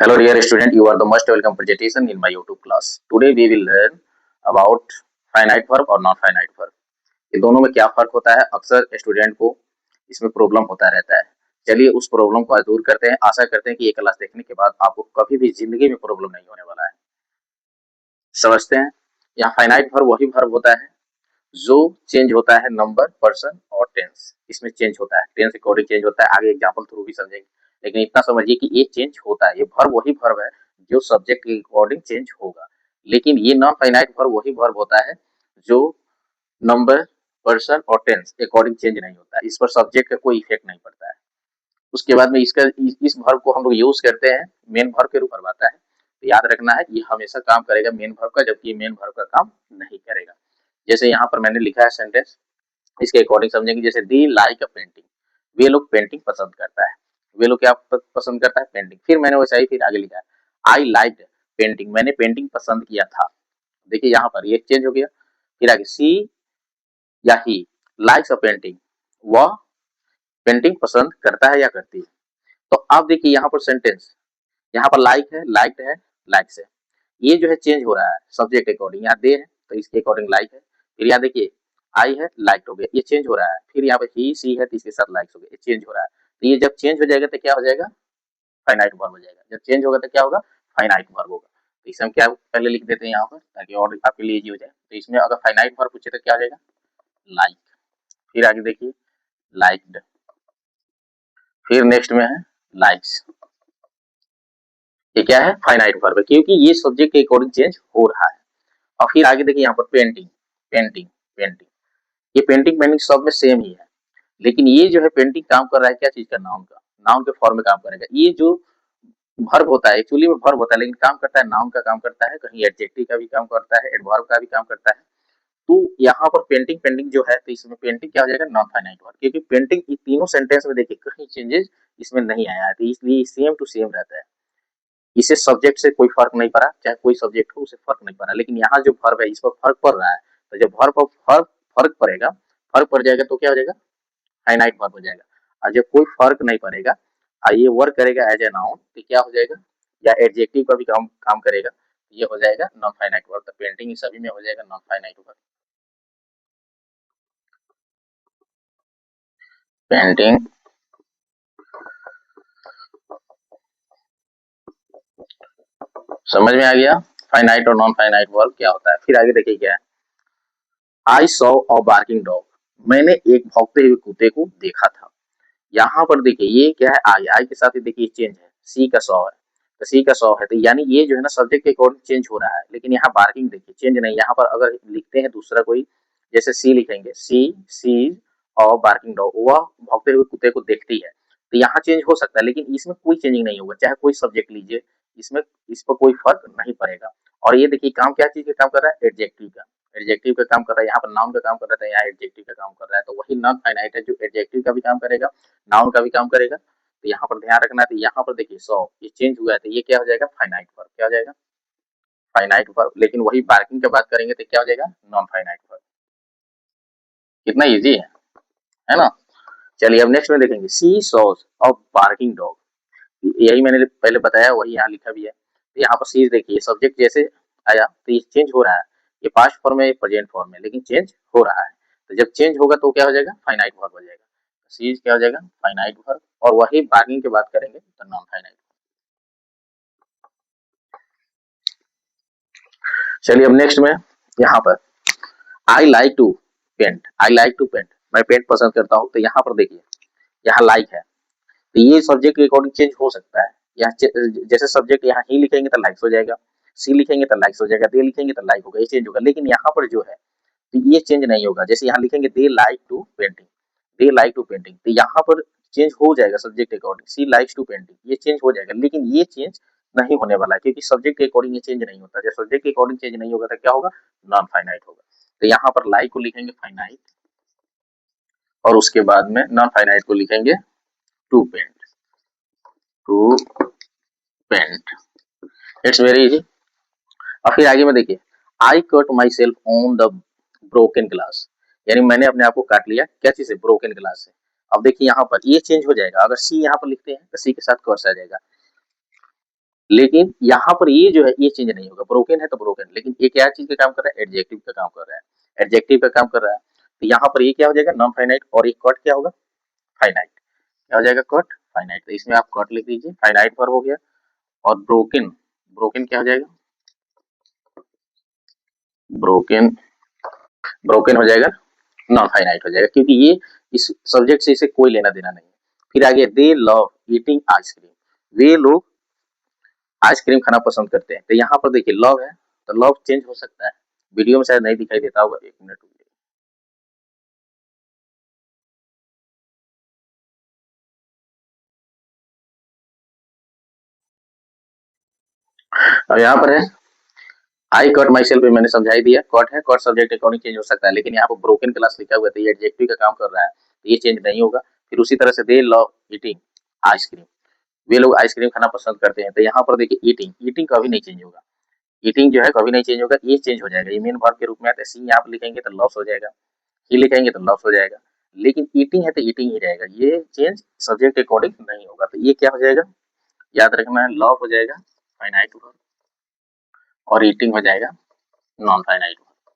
Hello dear student, you are the most welcome presentation in my YouTube class. Today we will learn about finite verb और non finite verb. ये दोनों में क्या फर्क होता है? अक्सर स्टूडेंट को इसमें प्रॉब्लम होता रहता है. चलिए उस प्रॉब्लम को आज दूर करते हैं. आशा करते हैं कि ये क्लास देखने के बाद आपको कभी भी जिंदगी में प्रॉब्लम नहीं होने वाला है. समझते हैं. यहाँ फाइनाइट वर्ब वही वर्ब होता है जो चेंज होता है नंबर, पर्सन और टेंस. इसमें चेंज होता है, टेंस अकॉर्डिंग चेंज होता है. आगे एग्जाम्पल थ्रू भी समझेंगे, लेकिन इतना समझिए कि ये चेंज होता है. ये वर्ब वही वर्ब है जो सब्जेक्ट के अकॉर्डिंग चेंज होगा. लेकिन ये नॉन फाइनाइट वर्ब वही वर्ब होता है जो नंबर, पर्सन और टेंस अकॉर्डिंग चेंज नहीं होता है. इस पर सब्जेक्ट का कोई इफेक्ट नहीं पड़ता है. उसके बाद में इस वर्ब को हम लोग यूज करते हैं मेन वर्ब के रूप में आता है. तो याद रखना है ये हमेशा काम करेगा मेन वर्ब का, जबकि मेन वर्ब का काम नहीं करेगा. जैसे यहाँ पर मैंने लिखा है सेंटेंस, इसके अकॉर्डिंग समझेंगे. जैसे दी लाइक अ पेंटिंग, वे लोग पेंटिंग पसंद करता है. वे लोग क्या पसंद करता है? पेंटिंग. फिर मैंने वैसा ही फिर आगे लिखा है आई लाइक पेंटिंग, मैंने पेंटिंग पसंद किया था. देखिए यहाँ पर ये चेंज हो गया. फिर आगे सी या ही लाइक्स अ पेंटिंग, वह पेंटिंग पसंद करता है या करती है. तो अब देखिए यहाँ पर सेंटेंस, यहाँ पर लाइक है, लाइक्ड है, लाइक्स है. ये जो है चेंज हो रहा है सब्जेक्ट अकॉर्डिंग. यहाँ दे है तो इसके अकॉर्डिंग लाइक है. फिर यहाँ देखिए आई है, लाइक हो गया, ये चेंज हो रहा है. फिर यहाँ पे ही सी है तो इसके साथ लाइक्स हो गया, ये चेंज हो रहा है. तो ये जब चेंज हो जाएगा तो क्या हो जाएगा? फाइनाइट वर्ब हो जाएगा. जब चेंज होगा तो क्या होगा? फाइनाइट वर्ब होगा. तो इसे हम क्या पहले लिख देते हैं यहाँ पर ताकि और आपके लिए इजी हो जाए. तो इसमें अगर फाइनाइट वर्ब पूछे तो क्या हो जाएगा? लाइक. फिर आगे देखिए लाइक्ड. फिर नेक्स्ट में है लाइक्स. ये क्या है? फाइनाइट वर्ब है, क्योंकि ये सब्जेक्ट के अकॉर्डिंग चेंज हो रहा है. और फिर आगे देखिए यहाँ पर पेंटिंग, पेंटिंग, पेंटिंग. ये पेंटिंग पेंटिंग सब में सेम ही है, लेकिन ये जो है पेंटिंग काम कर रहा है क्या चीज का? नाउन का. नाउन के फॉर्म में काम करेगा. ये जो वर्ब होता है एक्चुअली में वर्ब होता है, लेकिन काम करता है नाउन का काम करता है, कहीं एडजेक्टिव का भी काम करता है, एडवर्ब का भी काम करता है. तो यहाँ पर पेंटिंग पेंटिंग जो है, तो इसमें पेंटिंग क्या हो जाएगा? Non finite verb. क्योंकि पेंटिंग ये तीनों सेंटेंस में देखिए कहीं चेंजेस इसमें नहीं आया है, तो इसलिए सेम टू सेम रहता है. इसे सब्जेक्ट से कोई फर्क नहीं पड़ा, चाहे कोई सब्जेक्ट हो उसे फर्क नहीं पड़ा. लेकिन यहाँ जो वर्ब है इस पर फर्क पड़ रहा है. तो जब वर्ब पर फर्क पड़ेगा, फर्क पड़ जाएगा तो क्या हो जाएगा? फाइनाइट वर्ब हो जाएगा. और जब कोई फर्क नहीं पड़ेगा और ये वर्क करेगा एज ए नाउन तो क्या हो जाएगा? या एडजेक्टिव का भी काम करेगा, ये हो जाएगा नॉन फाइनाइट वर्ब. तो पेंटिंग सभी में हो जाएगा नॉन फाइनाइट वर्ब. पेंटिंग, समझ में आ गया फाइनाइट और नॉन फाइनाइट वर्ब क्या होता है. फिर आगे देखिए क्या है. I saw a barking dog, मैंने एक भौंकते हुए कुत्ते को देखा था. यहाँ पर देखिए ये क्या है? आई. आई के साथ ही देखिए चेंज है, सी का सॉ है. तो सी का सॉ है तो यानी ये जो है ना सब्जेक्ट के अकॉर्डिंग चेंज हो रहा है. लेकिन यहाँ बार्किंग देखिए चेंज नहीं. यहाँ पर अगर लिखते हैं दूसरा कोई, जैसे सी लिखेंगे, सी और बार्किंग डॉग, वह भौंकते हुए कुत्ते को देखती है. तो यहाँ चेंज हो सकता है, लेकिन इसमें कोई चेंजिंग नहीं होगा, चाहे कोई सब्जेक्ट लीजिए, इसमें इस पर कोई फर्क नहीं पड़ेगा. और ये देखिए काम क्या चीज का काम कर रहा है? एडजेक्टिव का. एडजेक्टिव का काम कर रहा है. यहाँ पर नाउन का काम कर रहा था, यहाँ एडजेक्टिव का काम कर रहा है. तो वही नॉन फाइनाइट है जो एडजेक्टिव का भी काम करेगा, नाउन का भी काम करेगा. तो यहाँ पर ध्यान रखना है. तो यहाँ पर देखिए सो ये चेंज हुआ है तो ये क्या हो जाएगा? Finite verb. क्या हो जाएगा? Finite verb. लेकिन वही बार्किंग की बात करेंगे तो क्या हो जाएगा? Non finite verb. कितना इजी है ना. चलिए अब नेक्स्ट में देखेंगे सी सॉज ऑफ बार्किंग डॉग. यही मैंने पहले बताया, वही यहाँ लिखा भी है. तो यहाँ पर सीज देखिए सब्जेक्ट जैसे आया तो ये चेंज हो रहा है. ये पास्ट फॉर्म है, ये प्रेजेंट फॉर्म है, लेकिन चेंज हो रहा है. तो जब चेंज होगा तो क्या हो जाएगा? फाइनाइट वर्ब हो जाएगा. सीज क्या हो जाएगा? Finite verb. और वही बार्किंग की बात करेंगे तो नॉन फाइनाइट. चलिए अब नेक्स्ट में यहाँ पर I like to paint. I like to paint, मैं पेंट पसंद करता हूँ. तो यहाँ पर देखिए यहाँ लाइक है तो ये सब्जेक्ट के अकॉर्डिंग चेंज हो सकता है. यहाँ जैसे सब्जेक्ट यहाँ ही लिखेंगे तो लाइक्स हो जाएगा, सी लिखेंगे तो लाइक्स हो जाएगा, दे लिखेंगे तो लाइक होगा, ये चेंज होगा. लेकिन यहाँ पर जो है तो ये चेंज नहीं होगा. जैसे यहाँ लिखेंगे they like to painting, they like to painting, तो यहाँ पर चेंज हो जाएगा सब्जेक्ट के according. She likes to painting, ये चेंज हो जाएगा. लेकिन ये चेंज नहीं होने वाला है क्योंकि सब्जेक्ट के अकॉर्डिंग ये चेंज नहीं होता. जब सब्जेक्ट के अकॉर्डिंग चेंज नहीं होगा तो क्या होगा? नॉन फाइनाइट होगा. तो यहाँ पर लाइक को लिखेंगे फाइनाइट और उसके बाद में नॉन फाइनाइट को लिखेंगे to paint. To paint, it's very easy. और फिर आगे में देखिए I cut myself on the broken glass, यानी मैंने अपने आप को काट लिया क्या चीज से? ब्रोकन ग्लास से. अब देखिए यहाँ पर ये चेंज हो जाएगा. अगर सी यहाँ पर लिखते हैं तो सी के साथ कर्स आ जाएगा. लेकिन यहाँ पर ये जो है ये चेंज नहीं होगा, ब्रोकन है तो ब्रोकन, लेकिन ये क्या चीज का काम कर रहा है, एडजेक्टिव का काम कर रहा है, एडजेक्टिव का काम कर रहा है। तो यहाँ पर ये क्या हो जाएगा, नॉन फाइनाइट, और एक कट क्या होगा, फाइनाइट, क्या हो जाएगा, कट फाइनाइट। तो इसमें आप कट लिख दीजिए, फाइनाइट वर्ब हो गया। और ब्रोकन, ब्रोकन क्या हो जाएगा, ब्रोकन, ब्रोकन हो जाएगा, नॉन फाइनाइट हो जाएगा, क्योंकि ये इस सब्जेक्ट से इसे कोई लेना देना नहीं है। फिर आगे, दे लव ईटिंग आइसक्रीम, वे लोग आइसक्रीम खाना पसंद करते हैं। तो यहाँ पर देखिए लव है, तो लव चेंज हो सकता है, वीडियो में शायद नहीं दिखाई देता होगा, 1 मिनट। अब यहाँ पर है, आई कट माई सेल्फ, मैंने समझा ही दिया, कट है, कट सब्जेक्ट अकॉर्डिंग चेंज हो सकता है, लेकिन यहाँ पर ब्रोकन क्लास लिखा हुआ है, तो ये एडजेक्टिव का काम कर रहा है, तो ये चेंज नहीं होगा। फिर उसी तरह से, दे लव ईटिंग आइसक्रीम, वे लोग आइसक्रीम खाना पसंद करते हैं। तो यहाँ पर देखिए ईटिंग, ईटिंग कभी नहीं चेंज होगा, ईटिंग जो है कभी नहीं चेंज होगा, ये चेंज हो जाएगा, ये मेन वर्ब के रूप में आता है। सी आप लिखेंगे तो लॉस हो जाएगा, ही लिखेंगे तो लॉस हो जाएगा, लेकिन ईटिंग है तो ईटिंग ही रहेगा, ये चेंज सब्जेक्ट के अकॉर्डिंग नहीं होगा। तो ये क्या हो जाएगा, याद रखना है, लव हो जाएगा फाइनाइट वर्ब, और ईटिंग हो जाएगा नॉन फाइनाइट वर्ब।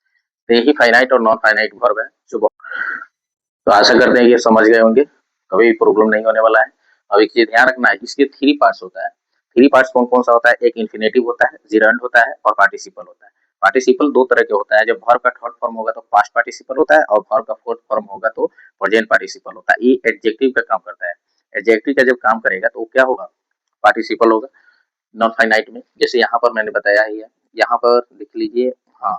तो यही फाइनाइट और नॉन फाइनाइट वर्ब है जो, तो आशा करते हैं कि ये समझ गए होंगे, कभी प्रॉब्लम नहीं होने वाला है। अब एक चीज ध्यान रखना है, इसके 3 पार्ट्स होता है। 3 पार्ट्स कौन कौन सा होता है, एक इन्फिनेटिव होता है, जिरंड होता है, और पार्टिसिपल होता है। पार्टिसिपल 2 तरह के होता है, जब वर्ब का थर्ड फॉर्म होगा तो पास्ट पार्टिसिपल होता है, और वर्ब का फोर्थ फॉर्म होगा तो प्रेजेंट पार्टिसिपल होता है। ये एडजेक्टिव का काम करता है, एडजेक्टिव का जब काम करेगा तो वो क्या होगा, पार्टिसिपल होगा नॉन फाइनाइट में। जैसे यहाँ पर मैंने बताया ही है, यहाँ पर लिख लीजिए, हाँ,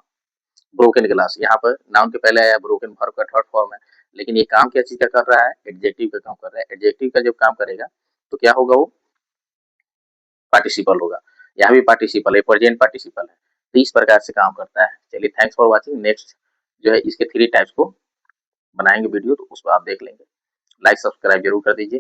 ब्रोकन ग्लास, यहाँ पर नाउन के पहले आया, ब्रोकन वर्ब का थर्ड फॉर्म है, लेकिन ये काम क्या चीज का कर रहा है, एडजेक्टिव का काम कर रहा है। एडजेक्टिव का जब काम करेगा तो क्या होगा, वो पार्टिसिपल होगा। यहाँ भी पार्टिसिपल है, प्रेजेंट पार्टिसिपल है। तो इस प्रकार से काम करता है। चलिए, थैंक्स फॉर वॉचिंग। नेक्स्ट जो है इसके 3 टाइप्स को बनाएंगे वीडियो, तो उसको आप देख लेंगे। लाइक सब्सक्राइब जरूर कर दीजिए।